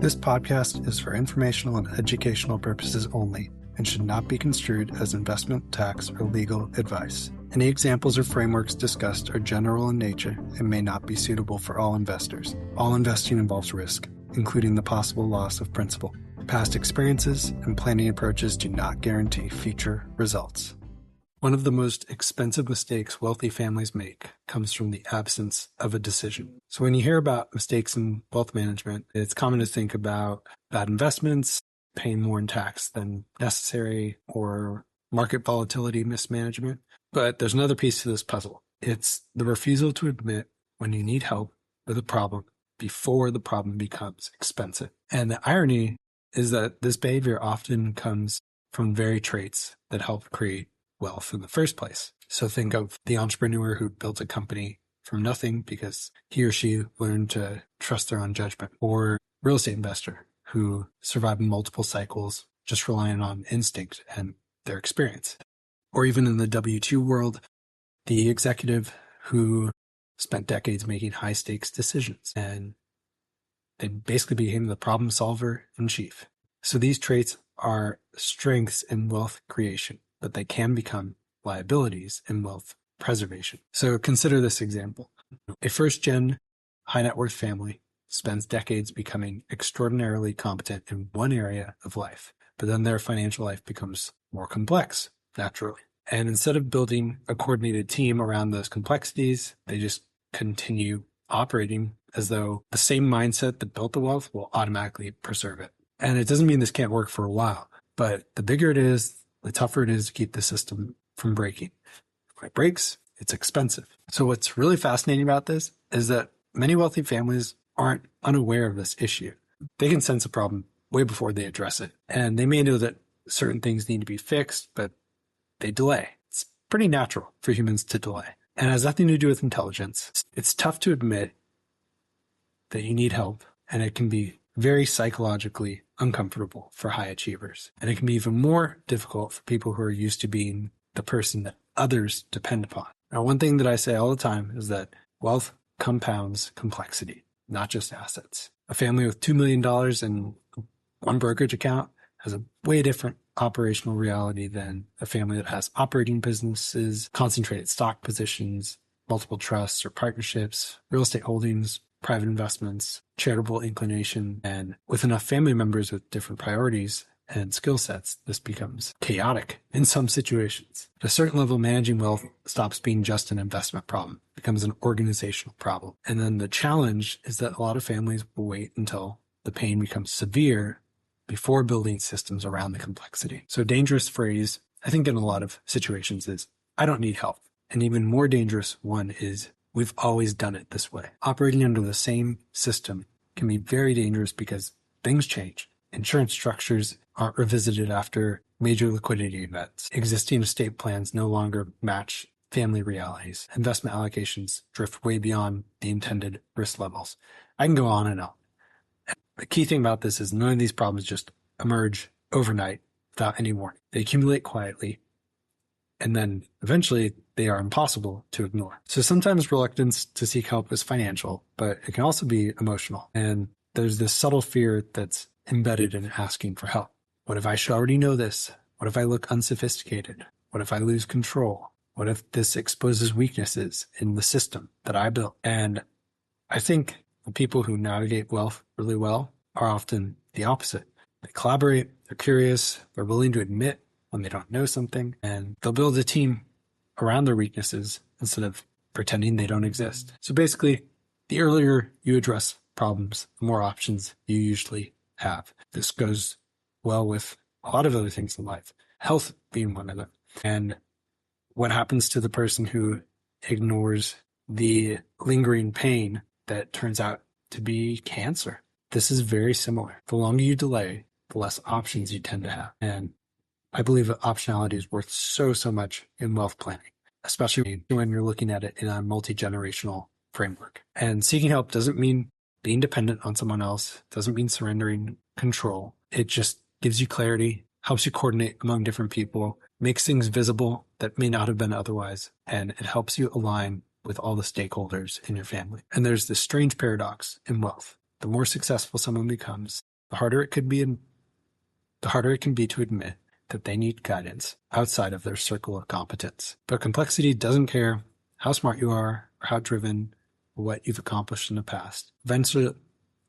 This podcast is for informational and educational purposes only and should not be construed as investment, tax, or legal advice. Any examples or frameworks discussed are general in nature and may not be suitable for all investors. All investing involves risk, including the possible loss of principal. Past experiences and planning approaches do not guarantee future results. One of the most expensive mistakes wealthy families make comes from the absence of a decision. So when you hear about mistakes in wealth management, it's common to think about bad investments, paying more in tax than necessary, or market volatility mismanagement. But there's another piece to this puzzle. It's the refusal to admit when you need help with a problem before the problem becomes expensive. And the irony is that this behavior often comes from very traits that help create wealth in the first place. So think of the entrepreneur who built a company from nothing because he or she learned to trust their own judgment, or real estate investor who survived multiple cycles just relying on instinct and their experience. Or even in the W-2 world, the executive who spent decades making high stakes decisions and they basically became the problem solver in chief. So these traits are strengths in wealth creation, but they can become liabilities in wealth preservation. So consider this example. A first-gen high net worth family spends decades becoming extraordinarily competent in one area of life, but then their financial life becomes more complex, naturally. And instead of building a coordinated team around those complexities, they just continue operating as though the same mindset that built the wealth will automatically preserve it. And it doesn't mean this can't work for a while, but the bigger it is, the tougher it is to keep the system from breaking. If it breaks, it's expensive. So what's really fascinating about this is that many wealthy families aren't unaware of this issue. They can sense a problem way before they address it. And they may know that certain things need to be fixed, but they delay. It's pretty natural for humans to delay. And it has nothing to do with intelligence. It's tough to admit that you need help, and it can be very psychologically uncomfortable for high achievers. And it can be even more difficult for people who are used to being the person that others depend upon. Now, one thing that I say all the time is that wealth compounds complexity, not just assets. A family with $2 million in one brokerage account has a way different operational reality than a family that has operating businesses, concentrated stock positions, multiple trusts or partnerships, real estate holdings, private investments, charitable inclination, and with enough family members with different priorities and skill sets, this becomes chaotic in some situations. At a certain level, managing wealth stops being just an investment problem, it becomes an organizational problem. And then the challenge is that a lot of families will wait until the pain becomes severe before building systems around the complexity. So a dangerous phrase, I think in a lot of situations, is, I don't need help. An even more dangerous one is, we've always done it this way. Operating under the same system can be very dangerous because things change. Insurance structures aren't revisited after major liquidity events. Existing estate plans no longer match family realities. Investment allocations drift way beyond the intended risk levels. I can go on and on. The key thing about this is none of these problems just emerge overnight without any warning. They accumulate quietly, and then eventually they are impossible to ignore. So sometimes reluctance to seek help is financial, but it can also be emotional. And there's this subtle fear that's embedded in asking for help. What if I should already know this? What if I look unsophisticated? What if I lose control? What if this exposes weaknesses in the system that I built? And I think the people who navigate wealth really well are often the opposite. They collaborate, they're curious, they're willing to admit when they don't know something, and they'll build a team around their weaknesses instead of pretending they don't exist. So basically, the earlier you address problems, the more options you usually have. This goes well with a lot of other things in life, health being one of them. And what happens to the person who ignores the lingering pain that turns out to be cancer? This is very similar. The longer you delay, the less options you tend to have. And I believe that optionality is worth so much in wealth planning, especially when you're looking at it in a multi-generational framework. And seeking help doesn't mean being dependent on someone else, doesn't mean surrendering control. It just gives you clarity, helps you coordinate among different people, makes things visible that may not have been otherwise, and it helps you align with all the stakeholders in your family. And there's this strange paradox in wealth. The more successful someone becomes, the harder it can be to admit that they need guidance outside of their circle of competence. But complexity doesn't care how smart you are or how driven or what you've accomplished in the past. Eventually,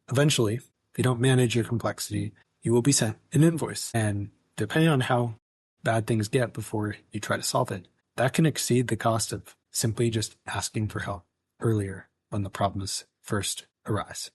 if you don't manage your complexity, you will be sent an invoice. And depending on how bad things get before you try to solve it, that can exceed the cost of simply just asking for help earlier when the problems first arise.